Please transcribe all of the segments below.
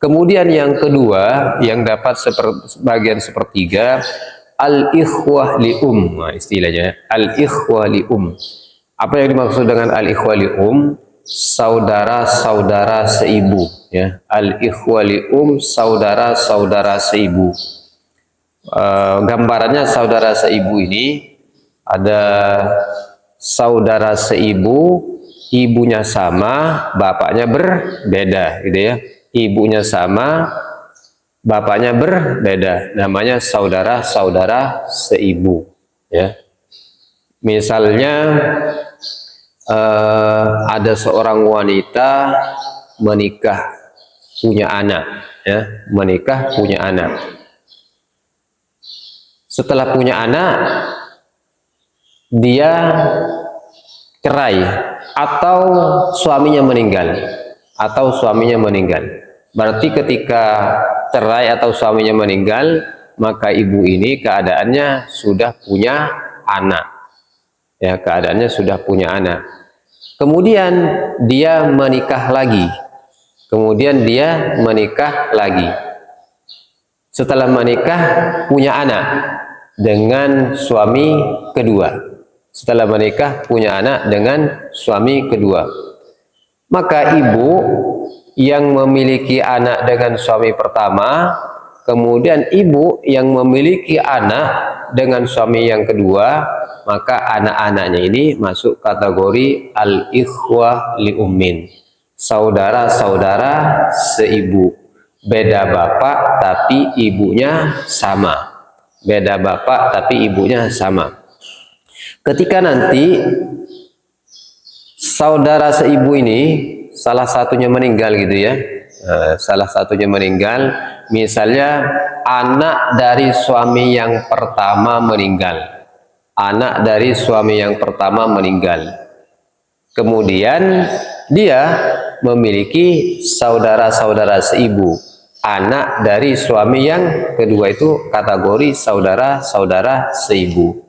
Kemudian yang kedua yang dapat sebagian sepertiga, al-ikhwah li'um. Nah, istilahnya al-ikhwah li'um. Apa yang dimaksud dengan al-ikhwah li'um? Saudara-saudara seibu, ya. Al-ikhwah li'um, saudara-saudara seibu. Gambarannya saudara seibu ini ada saudara seibu, ibunya sama, bapaknya berbeda, gitu ya. Ibunya sama, bapaknya berbeda, namanya saudara-saudara seibu, ya. Misalnya ada seorang wanita menikah, punya anak, ya, menikah punya anak. Setelah punya anak, dia cerai atau suaminya meninggal, Berarti ketika cerai atau suaminya meninggal, maka ibu ini keadaannya sudah punya anak, ya, keadaannya sudah punya anak. Kemudian dia menikah lagi, setelah menikah punya anak dengan suami kedua. Maka ibu yang memiliki anak dengan suami pertama, kemudian ibu yang memiliki anak dengan suami yang kedua, maka anak-anaknya ini masuk kategori al-ikhwah li'ummin, saudara-saudara seibu. Beda bapak tapi ibunya sama. Ketika nanti saudara seibu ini salah satunya meninggal, gitu ya, misalnya anak dari suami yang pertama meninggal, kemudian dia memiliki saudara-saudara seibu, anak dari suami yang kedua, itu kategori saudara-saudara seibu.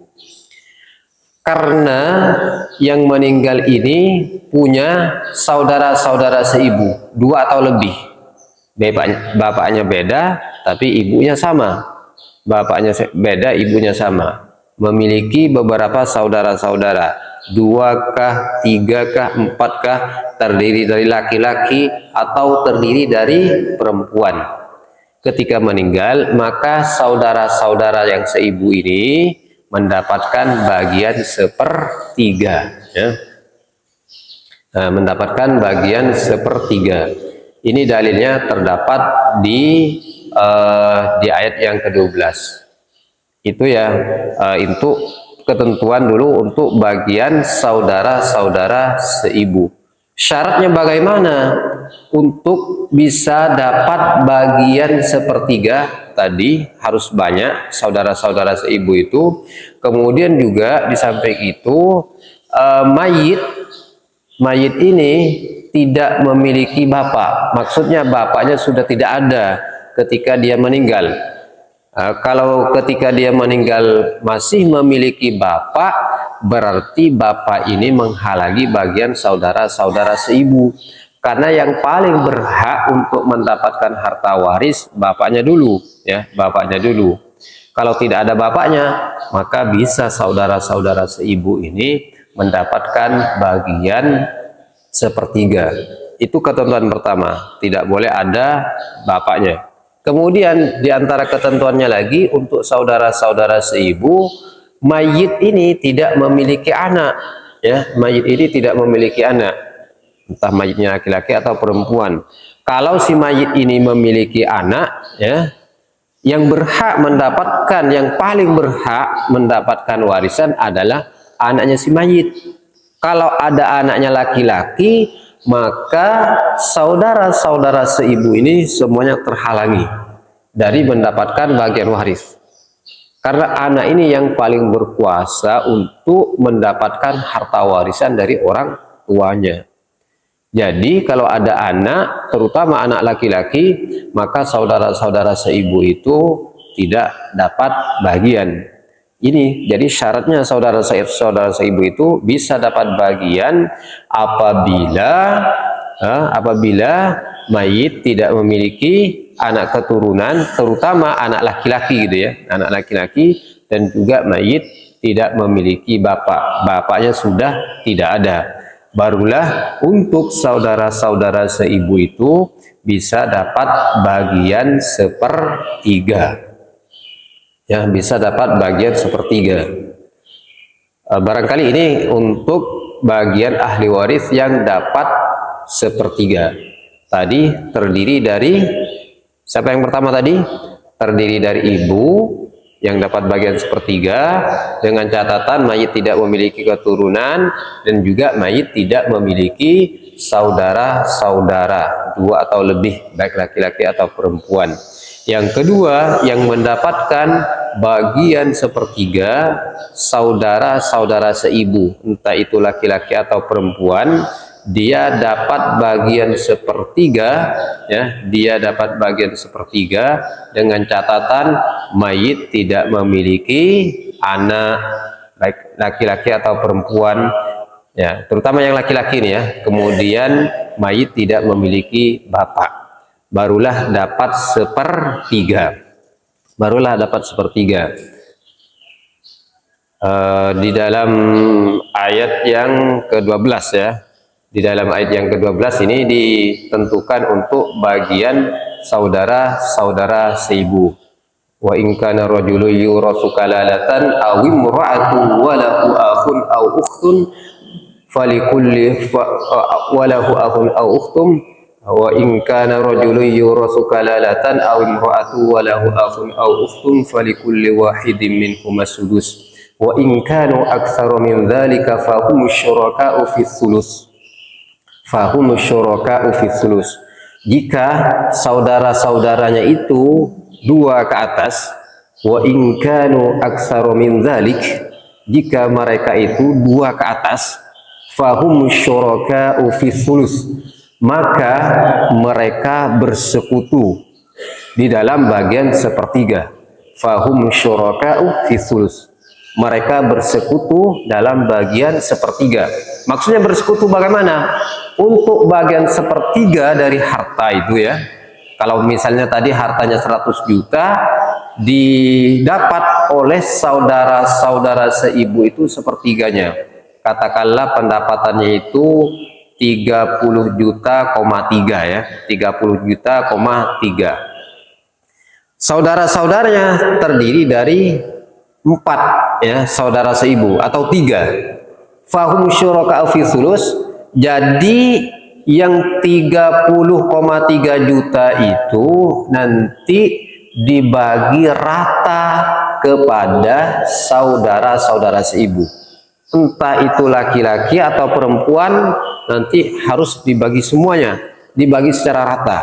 Karena yang meninggal ini punya saudara-saudara seibu, 2 atau lebih. Bapaknya beda, tapi ibunya sama. Memiliki beberapa saudara-saudara, 2 kah, 3 kah, 4 kah, terdiri dari laki-laki atau terdiri dari perempuan. Ketika meninggal, maka saudara-saudara yang seibu ini mendapatkan bagian 1/3, ya. Ini dalilnya terdapat di ayat yang ke-12. Itu ya, untuk ketentuan dulu untuk bagian saudara-saudara seibu. Syaratnya bagaimana untuk bisa dapat bagian 1/3? Tadi harus banyak saudara-saudara seibu itu. Kemudian juga di samping itu mayit ini tidak memiliki bapak, maksudnya bapaknya sudah tidak ada ketika dia meninggal. Kalau ketika dia meninggal masih memiliki bapak, berarti bapak ini menghalangi bagian saudara-saudara seibu. Karena yang paling berhak untuk mendapatkan harta waris bapaknya dulu, ya, Kalau tidak ada bapaknya, maka bisa saudara-saudara seibu ini mendapatkan bagian 1/3. Itu ketentuan pertama, tidak boleh ada bapaknya. Kemudian di antara ketentuannya lagi, untuk saudara-saudara seibu, mayit ini tidak memiliki anak, ya, entah mayitnya laki-laki atau perempuan. Kalau si mayit ini memiliki anak, ya, yang paling berhak mendapatkan warisan adalah anaknya si mayit. Kalau ada anaknya laki-laki, maka saudara-saudara seibu ini semuanya terhalangi dari mendapatkan bagian waris. Karena anak ini yang paling berkuasa untuk mendapatkan harta warisan dari orang tuanya. Jadi kalau ada anak, terutama anak laki-laki, maka saudara-saudara seibu itu tidak dapat bagian. Ini jadi syaratnya saudara seibu itu bisa dapat bagian apabila apabila mayit tidak memiliki anak keturunan, terutama anak laki-laki gitu ya, anak laki-laki, dan juga mayit tidak memiliki bapak, bapaknya sudah tidak ada. Barulah untuk saudara-saudara seibu itu bisa dapat bagian sepertiga. Ya, bisa dapat bagian sepertiga. Barangkali ini untuk bagian ahli waris yang dapat sepertiga. Tadi terdiri dari, siapa yang pertama tadi? Terdiri dari ibu yang dapat bagian sepertiga, dengan catatan mayit tidak memiliki keturunan dan juga mayit tidak memiliki saudara-saudara, dua atau lebih, baik laki-laki atau perempuan. Yang kedua, yang mendapatkan bagian sepertiga, saudara-saudara seibu, entah itu laki-laki atau perempuan, dia dapat bagian sepertiga, ya, dia dapat bagian sepertiga dengan catatan mayit tidak memiliki anak, baik laki-laki atau perempuan, ya, terutama yang laki-laki nih ya. Kemudian mayit tidak memiliki bapak, barulah dapat sepertiga, barulah dapat sepertiga. Di dalam ayat yang ke-12 ya. Di dalam ayat yang ke-12 ini ditentukan untuk bagian saudara-saudara seibu. Wa in kana rajulun yurasu kalalatan aw imra'atun wa lahu akhun aw ukhtun falikulli wa lahu akhun aw ukhtum wa in kana rajulun yurasu kalalatan aw imra'atun wa lahu akhun aw ukhtun falikulli wahidin minhum as-sudus wa in kanu aktsara min dzalika fahum syuraka'u fi thuluts. Fahum syuraka'u fi thuluts. Jika saudara-saudaranya itu dua ke atas, wa in kanu aktsara min dzalik, jika mereka itu dua ke atas, fahum syuraka'u fi thuluts, maka mereka bersekutu di dalam bagian sepertiga. Fahum syuraka'u fi thuluts, mereka bersekutu dalam bagian sepertiga. Maksudnya bersekutu bagaimana? Untuk bagian sepertiga dari harta itu ya, kalau misalnya tadi hartanya 100 juta, didapat oleh saudara-saudara seibu itu sepertiganya. Katakanlah pendapatannya itu 30 juta, 3 ya, 30 juta, 3. Saudara-saudaranya terdiri dari 4 ya, saudara seibu atau 3. Fahum syuraka'u fi thuluts. Jadi yang 30,3 juta itu nanti dibagi rata kepada saudara-saudara seibu. Entah itu laki-laki atau perempuan, nanti harus dibagi semuanya, dibagi secara rata.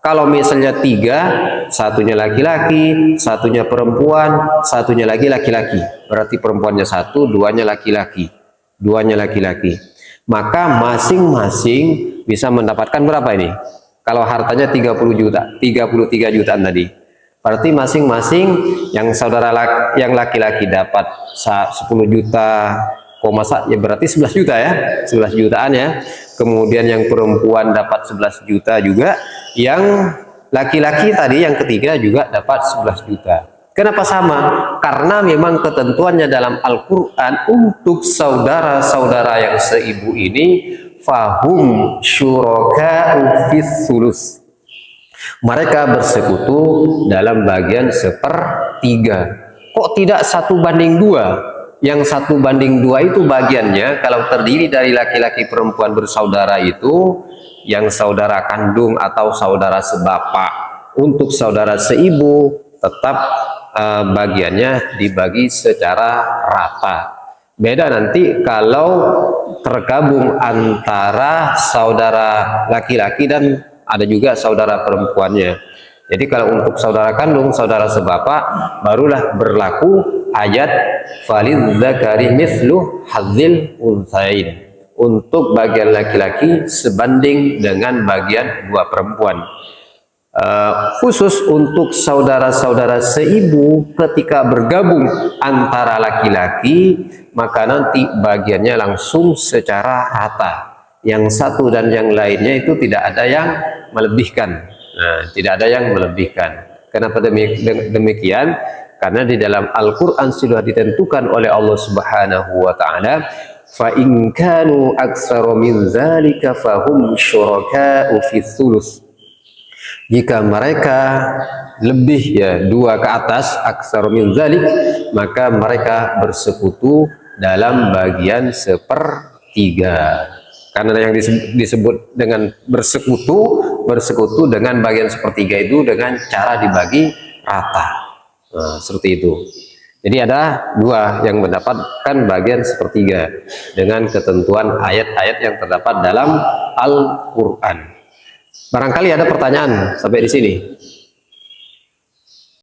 Kalau misalnya 3, satunya laki-laki, satunya perempuan, satunya lagi laki-laki, berarti perempuannya 1, duanya laki-laki, maka masing-masing bisa mendapatkan berapa ini? Kalau hartanya 30 juta, 33 jutaan tadi, berarti masing-masing yang yang laki-laki dapat 10 juta, ya berarti 11 juta ya, 11 jutaan ya. Kemudian yang perempuan dapat 11 juta juga, yang laki-laki tadi yang ketiga juga dapat 11 juta. Kenapa sama? Karena memang ketentuannya dalam Al-Quran untuk saudara-saudara yang seibu ini, fahum syuraka'u fi thuluts, mereka bersekutu dalam bagian sepertiga. Kok tidak 1:2? Yang 1:2 itu bagiannya kalau terdiri dari laki-laki perempuan bersaudara itu, yang saudara kandung atau saudara sebapak. Untuk saudara seibu tetap bagiannya dibagi secara rata. Beda nanti kalau tergabung antara saudara laki-laki dan ada juga saudara perempuannya. Jadi kalau untuk saudara kandung, saudara sebapak, barulah berlaku ayat falidzakari mithlu hadzil untsain. Untuk bagian laki-laki sebanding dengan bagian dua perempuan. Khusus untuk saudara-saudara seibu, ketika bergabung antara laki-laki, maka nanti bagiannya langsung secara rata. yang satu dan yang lainnya itu tidak ada yang melebihkan. Nah, tidak ada yang melebihkan. Kenapa demikian? Karena di dalam Al-Quran sudah ditentukan oleh Allah Subhanahu wa Ta'ala, fa in kanu aktsara min dzalika fahum syuraka'u fi thuluts. Jika mereka lebih ya dua ke atas, aktsara min dzalik, maka mereka bersekutu dalam bagian sepertiga. Karena yang disebut dengan bersekutu dengan bagian sepertiga itu dengan cara dibagi rata. Nah, seperti itu. Jadi ada dua yang mendapatkan bagian sepertiga dengan ketentuan ayat-ayat yang terdapat dalam Al-Quran. Barangkali ada pertanyaan sampai di sini.